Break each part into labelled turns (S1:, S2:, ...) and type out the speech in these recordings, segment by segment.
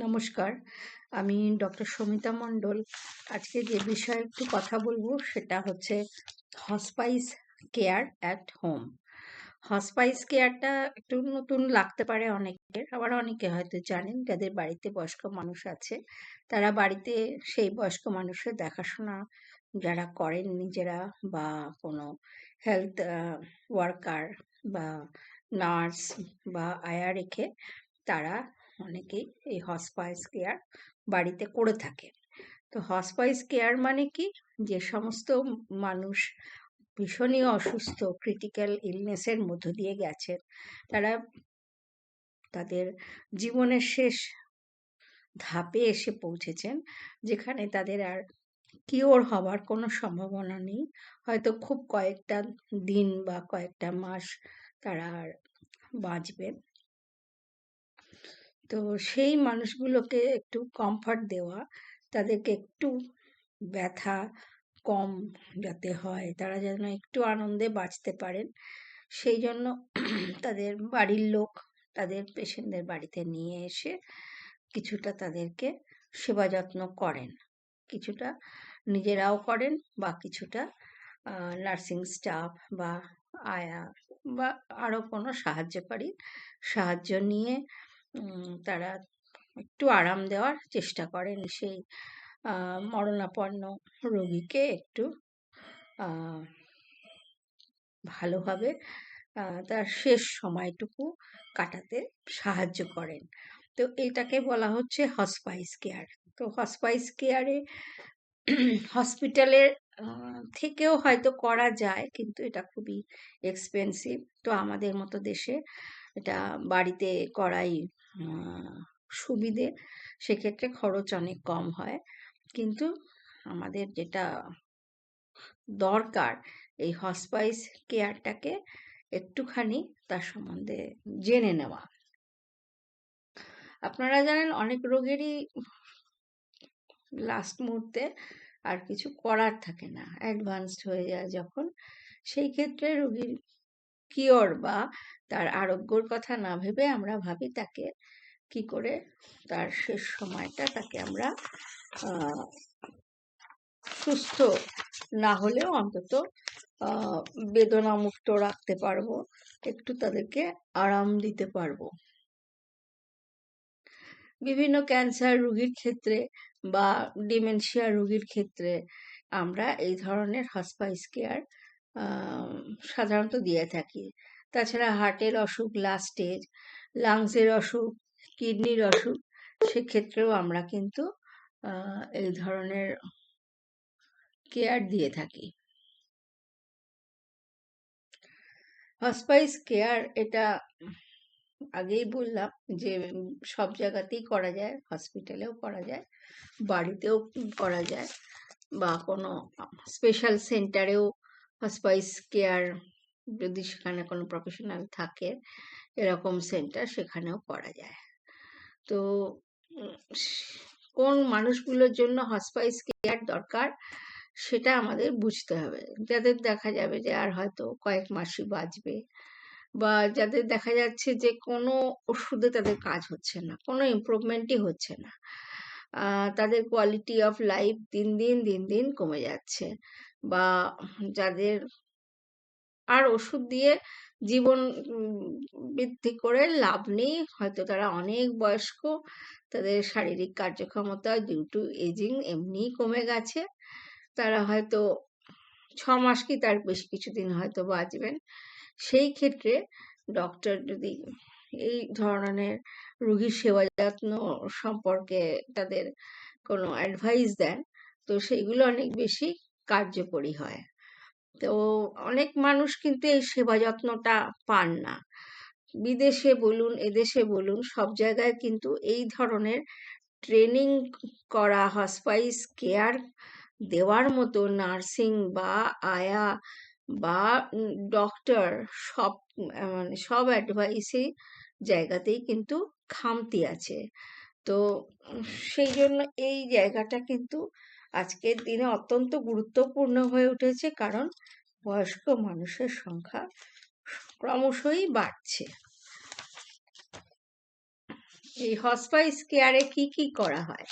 S1: নমস্কার, আমি ডক্টর সমিতা মণ্ডল। আজকে যে বিষয়ে একটু কথা বলবো সেটা হচ্ছে হসপাইস কেয়ার অ্যাট হোম। হসপাইস কেয়ারটা একটু নতুন লাগতে পারে অনেকের, আবার অনেকে হয়তো জানেন যাদের বাড়িতে বয়স্ক মানুষ আছে, তারা বাড়িতে সেই বয়স্ক মানুষের দেখাশোনা যারা করেন নিজেরা বা কোনো হেলথ ওয়ার্কার বা নার্স বা আয়া রেখে তারা অনেকেই এই হসপাইস কেয়ার বাড়িতে করে থাকে। তো হসপাইস কেয়ার মানে কি, যে সমস্ত মানুষ ভীষণই অসুস্থ, ক্রিটিক্যাল ইলনেসের মধ্য দিয়ে গেছেন, তারা তাদের জীবনের শেষ ধাপে এসে পৌঁছেছেন, যেখানে তাদের আর কিওর হবার কোনো সম্ভাবনা নেই। হয়তো খুব কয়েকটা দিন বা কয়েকটা মাস তারা আর বাঁচবেন। তো সেই মানুষগুলোকে একটু কমফর্ট দেওয়া, তাদেরকে একটু ব্যথা কম যাতে হয়, তারা যেন একটু আনন্দে বাঁচতে পারেন, সেই জন্য তাদের বাড়ির লোক তাদের পেশেন্টদের বাড়িতে নিয়ে এসে কিছুটা তাদেরকে সেবা যত্ন করেন, কিছুটা নিজেরাও করেন বা কিছুটা নার্সিং স্টাফ বা আয়া বা আরও কোনো সাহায্যকারী সাহায্য নিয়ে তারা একটু আরাম দেওয়ার চেষ্টা করেন সেই মরণাপন্ন রোগীকে একটু ভালোভাবে তার শেষ সময়টুকু কাটাতে সাহায্য করেন। তো এটাকে বলা হচ্ছে হসপাইস কেয়ার। তো হসপাইস কেয়ারে হসপিটালের থেকেও হয়তো করা যায়, কিন্তু এটা খুবই এক্সপেন্সিভ। তো আমাদের মতো দেশে এটা বাড়িতে করাই সুবিধে, সেক্ষেত্রে খরচ অনেক কম হয়। কিন্তু আমাদের যেটা দরকার, এই হসপাইস কেয়ারটাকে একটুখানি তার সম্বন্ধে জেনে নেওয়া। আপনারা জানেন অনেক রোগেরই লাস্ট মুহূর্তে আর কিছু করার থাকে না, অ্যাডভান্সড হয়ে যায় যখন, সেই ক্ষেত্রে রোগীর কিওর বা তার আরোগ্যর কথা না ভেবে আমরা ভাবি তাকে কি করে তার শেষ সময়টা তাকে আমরা সুস্থ না হলেও অন্তত বেদনামুক্ত রাখতে পারবো, একটু তাদেরকে আরাম দিতে পারবো। বিভিন্ন ক্যান্সার রোগীর ক্ষেত্রে বা ডিমেনশিয়া রোগীর ক্ষেত্রে আমরা এই ধরনের হসপাইস কেয়ার সাধারণত দিয়ে থাকি। তাছাড়া হার্টের অসুখ লাস্ট স্টেজ, লাংসের অসুখ, কিডনির অসুখ, সেক্ষেত্রেও আমরা কিন্তু এই ধরনের কেয়ার দিয়ে থাকি। হসপাইস কেয়ার এটা আগেই বললাম যে সব জায়গাতেই করা যায়, হসপিটালেও করা যায়, বাড়িতেও করা যায়, বা কোনো স্পেশাল সেন্টারেও হসপাইস কেয়ার যদি সেখানে কোনো প্রফেশনাল থাকে, এরকম সেন্টার, সেখানেও করা যায়। তো কোন মানুষগুলোর জন্য হসপাইস কেয়ার দরকার সেটা আমাদের বুঝতে হবে। যাদের দেখা যাবে যে আর হয়তো কয়েক মাসই বাঁচবে, বা যাদের দেখা যাচ্ছে যে কোনো ওষুধে তাদের কাজ হচ্ছে না, কোনো ইমপ্রুভমেন্টই হচ্ছে না, তাদের কোয়ালিটি অফ লাইফ দিন দিন কমে যাচ্ছে, বা যাদের আর ওষুধ দিয়ে জীবন বৃদ্ধি করে লাভ নেই, হয়তো তারা অনেক বয়স্ক, তাদের শারীরিক কার্যক্ষমতা ডিউ টু এজিং এমনিই কমে গেছে, তারা হয়তো 6 মাস কি তার বেশি কিছুদিন হয়তো বাঁচবেন। সেই ক্ষেত্রে ডক্টর যদি এই ধরনের রোগীর সেবা যত্ন সম্পর্কে তাদের কোনো অ্যাডভাইস দেন, তো সেইগুলো অনেক বেশি কার্যকরী হয়। তো অনেক মানুষ কিন্তু এই সেবা যত্নটা পান না। বিদেশে বলুন এদেশে বলুন, সব জায়গায় কিন্তু এই ধরনের ট্রেনিং করা হসপাইস কেয়ার দেওয়ার মতো নার্সিং বা আয়া বা ডক্টর সব মানে সব অ্যাডভাইসই জায়গাতেই কিন্তু খামতি আছে। তো সেই জন্য এই জায়গাটা কিন্তু আজকের দিনে অত্যন্ত গুরুত্বপূর্ণ হয়ে উঠেছে, কারণ বয়স্ক মানুষের সংখ্যা ক্রমশই বাড়ছে। এই হসপাইস কেয়ারে কি করা হয়?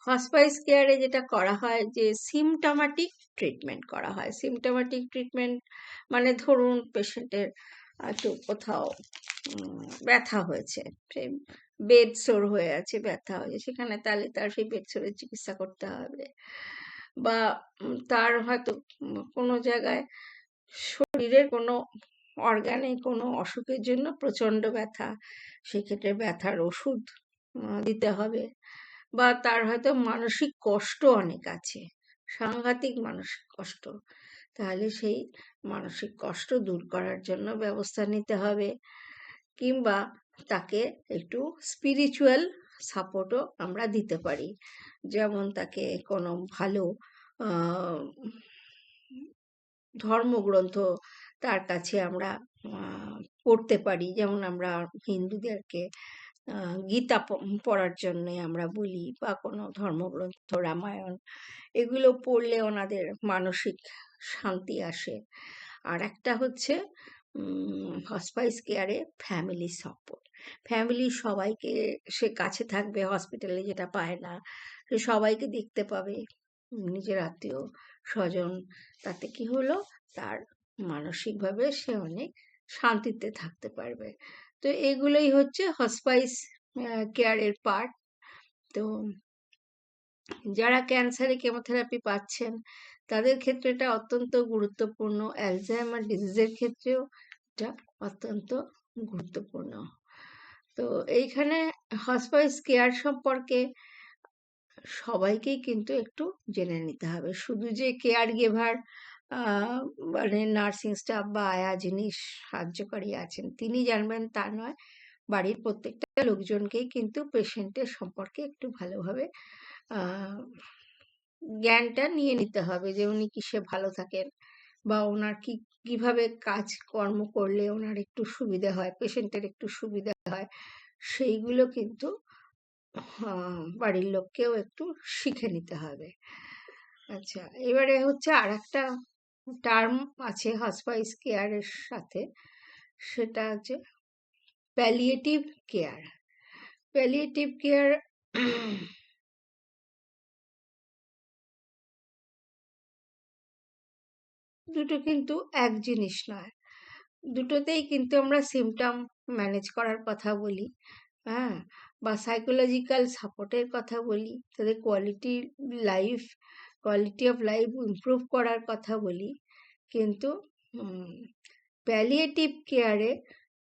S1: হসপাইস কেয়ারে যেটা করা হয় যে সিমটমেটিক ট্রিটমেন্ট করা হয়। সিমটমেটিক ট্রিটমেন্ট মানে ধরুন পেশেন্টের একটু কোথাও ব্যথা হয়েছে, সে বেড সোর হয়ে আছে, ব্যথা হয়েছে, সেখানে তাহলে তার সেই বেড সোরের চিকিৎসা করতে হবে। বা তার হয়তো কোনো জায়গায় শরীরের কোনো অর্গানে কোনো অসুখের জন্য প্রচন্ড ব্যথা, সেক্ষেত্রে ব্যথার ওষুধ দিতে হবে। বা তার হয়তো মানসিক কষ্ট অনেক আছে, সাংঘাতিক মানসিক কষ্ট, তাহলে সেই মানসিক কষ্ট দূর করার জন্য ব্যবস্থা নিতে হবে। কিংবা তাকে একটু স্পিরিচুয়াল সাপোর্টও আমরা দিতে পারি, যেমন তাকে কোনো ভালো ধর্মগ্রন্থ তার কাছে আমরা পড়তে পারি। যেমন আমরা হিন্দুদেরকে গীতা পড়ার জন্য আমরা বলি, বা কোনো ধর্মগ্রন্থ, রামায়ণ, এগুলো পড়লে ওনাদের মানসিক শান্তি আসে। আর একটা হচ্ছে হসপাইস কেয়ারে ফ্যামিলি সাপোর্ট। ফ্যামিলির সবাইকে সে কাছে থাকবে, হসপিটালে যেটা পায় না, সে সবাইকে দেখতে পাবে, নিজের আত্মীয় স্বজন, তাতে কি হলো, তার মানসিকভাবে সে অনেক শান্তিতে থাকতে পারবে। তো এগুলোই হচ্ছে হসপাইস কেয়ারের পার্ট। তো যারা ক্যান্সারে কেমোথেরাপি পাচ্ছেন তাদের ক্ষেত্রে এটা অত্যন্ত গুরুত্বপূর্ণ, অ্যালজাইমার ডিজিজের ক্ষেত্রেও এটা অত্যন্ত গুরুত্বপূর্ণ। তো এইখানে হসপাইস কেয়ার সম্পর্কে সবাইকেই কিন্তু একটু জেনে নিতে হবে। শুধু যে কেয়ার গিভার মানে নার্সিং স্টাফ বা আয়া যিনি সাহায্যকারী আছেন তিনি জানবেন তা নয়, বাড়ির প্রত্যেকটা লোকজনকেই কিন্তু পেশেন্টের সম্পর্কে একটু ভালোভাবে জ্ঞানটা নিয়ে নিতে হবে, যে উনি কিসে ভালো থাকেন, বা ওনার কিভাবে কাজ কর্ম করলে ওনার একটু সুবিধা হয়, পেশেন্টের একটু সুবিধা হয়, সেইগুলো কিন্তু বাড়ির লোককেও একটু শিখে নিতে হবে। আচ্ছা, এবারে হচ্ছে আর একটা টার্ম আছে হসপাইস কেয়ারের সাথে, সেটা হচ্ছে প্যালিয়েটিভ কেয়ার। প্যালিয়েটিভ কেয়ার দুটো কিন্তু এক জিনিস নয়, দুটোতেই কিন্তু আমরা সিমটম ম্যানেজ করার কথা বলি, হ্যাঁ, বা সাইকোলজিক্যাল সাপোর্টের কথা বলি, তাদের কোয়ালিটি অফ লাইফ ইমপ্রুভ করার কথা বলি। কিন্তু প্যালিয়েটিভ কেয়ারে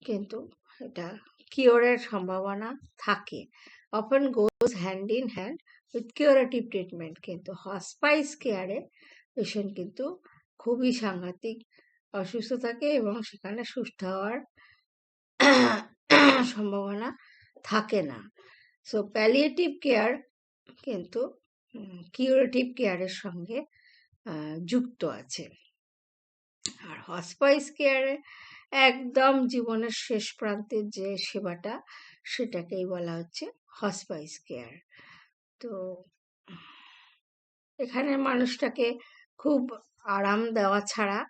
S1: কিন্তু এটা কিওরের সম্ভাবনা থাকে, often goes hand in hand with curative treatment. কিন্তু হসপাইস কেয়ারে পেশেন্ট কিন্তু খুবই সাংঘাতিক অসুস্থ থাকে এবং সেখানে সুস্থ হওয়ার সম্ভাবনা থাকে না। সো প্যালিয়েটিভ কেয়ার কিন্তু কিউরেটিভ কেয়ারের সঙ্গে যুক্ত আছে। আর হসপাইস কেয়ারে একদম জীবনের শেষ প্রান্তের যে সেবাটা, সেটাকেই বলা হচ্ছে হসপাইস কেয়ার। তো এখানে মানুষটাকে খুব আরাম দেওয়া ছাড়া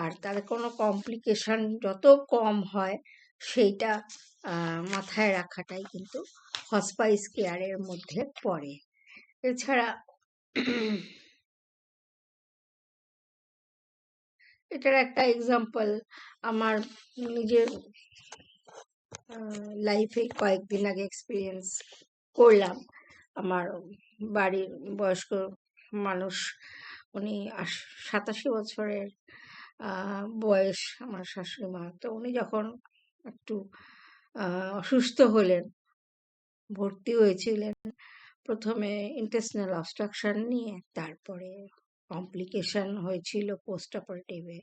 S1: আর তার কোনো কমপ্লিকেশন যত কম হয় সেইটা মাথায় রাখাটাই কিন্তু হসপাইস কেয়ারের মধ্যে পড়ে। এছাড়া এটার একটা এক্সাম্পল আমার নিজের লাইফে কয়েকদিন আগে এক্সপিরিয়েন্স করলাম। আমার বাড়ির বয়স্ক মানুষ, উনি 87 বছরের বয়স, আমার শাশুড়ি মা। তো উনি যখন একটু অসুস্থ হলেন, ভর্তি হয়েছিলেন, প্রথমে ইন্টেস্টিনাল অবস্ট্রাকশন নিয়ে, তারপরে কমপ্লিকেশন হয়েছিল পোস্ট অপারেটিভে,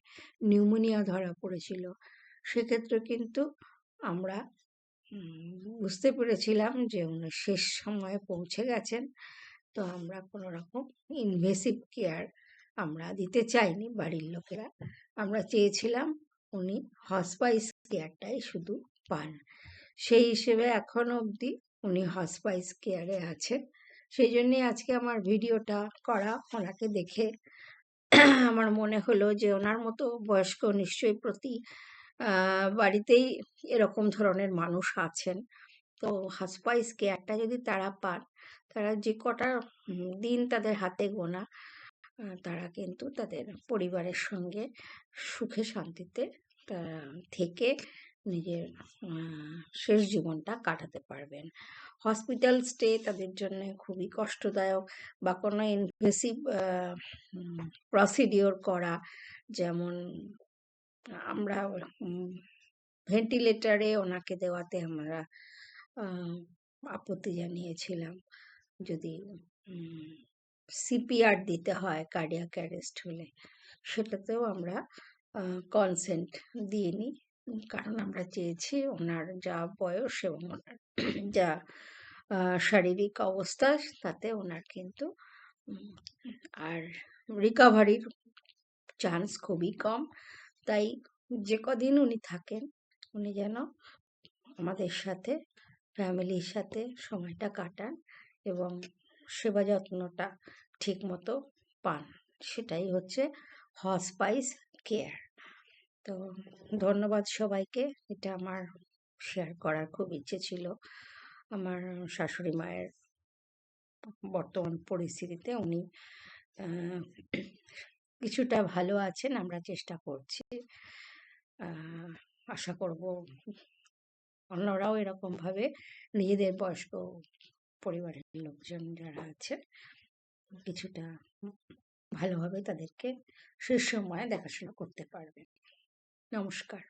S1: নিউমোনিয়া ধরা পড়েছিল। সেক্ষেত্রে কিন্তু আমরা বুঝতে পেরেছিলাম যে উনি শেষ সময়ে পৌঁছে গেছেন। তো আমরা কোনো রকম ইনভেসিভ কেয়ার আমরা দিতে চাইনি বাড়ির লোকেরা, আমরা চেয়েছিলাম উনি হসপাইস কেয়ারটাই শুধু পান। সেই হিসেবে এখনো অবধি উনি হসপাইস কেয়ারে আছেন। সেই জন্যই আজকে আমার ভিডিওটা করা। ওনাকে দেখে আমার মনে হলো যে ওনার মতো বয়স্ক নিশ্চয়ই প্রতি বাড়িতেই এরকম ধরনের মানুষ আছেন। তো হসপাইস কেয়ারটা যদি তারা পান, তারা যে কটা দিন তাদের হাতে গোনা, তারা কিন্তু তাদের পরিবারের সঙ্গে সুখে শান্তিতে তারা থেকে নিজের শেষ জীবনটা কাটাতে পারবেন। হসপিটাল স্টে তাদের জন্য খুবই কষ্টদায়ক, বা কোনো ইনভেসিভ প্রসিডিওর করা, যেমন আমরা ভেন্টিলেটরে ওনাকে দেওয়াতে আমরা আপত্তি জানিয়েছিলাম। যদি সিপিআর দিতে হয় কার্ডিয়াক অ্যারেস্ট হলে, সেটাতেও আমরা কনসেন্ট দিইনি, কারণ আমরা চেয়েছি ওনার যা বয়স এবং ওনার যা শারীরিক অবস্থা, তাতে ওনার কিন্তু আর রিকভারির চান্স খুবই কম। তাই যে কদিন উনি থাকেন, উনি যেন আমাদের সাথে, ফ্যামিলির সাথে সময়টা কাটান এবং সেবা যত্নটা ঠিক মতো পান, সেটাই হচ্ছে হসপাইস কেয়ার। তো ধন্যবাদ সবাইকে। এটা আমার শেয়ার করার খুব ইচ্ছে ছিল। আমার শাশুড়ি মায়ের বর্তমান পরিস্থিতিতে উনি কিছুটা ভালো আছেন, আমরা চেষ্টা করছি। আশা করব অন্যরাও এরকমভাবে নিজেদের বয়স্ক পরিবারের লোকজন যারা আছে কিছুটা ভালোভাবে তাদেরকে শেষ সময়ে দেখাশোনা করতে পারবেন। নমস্কার।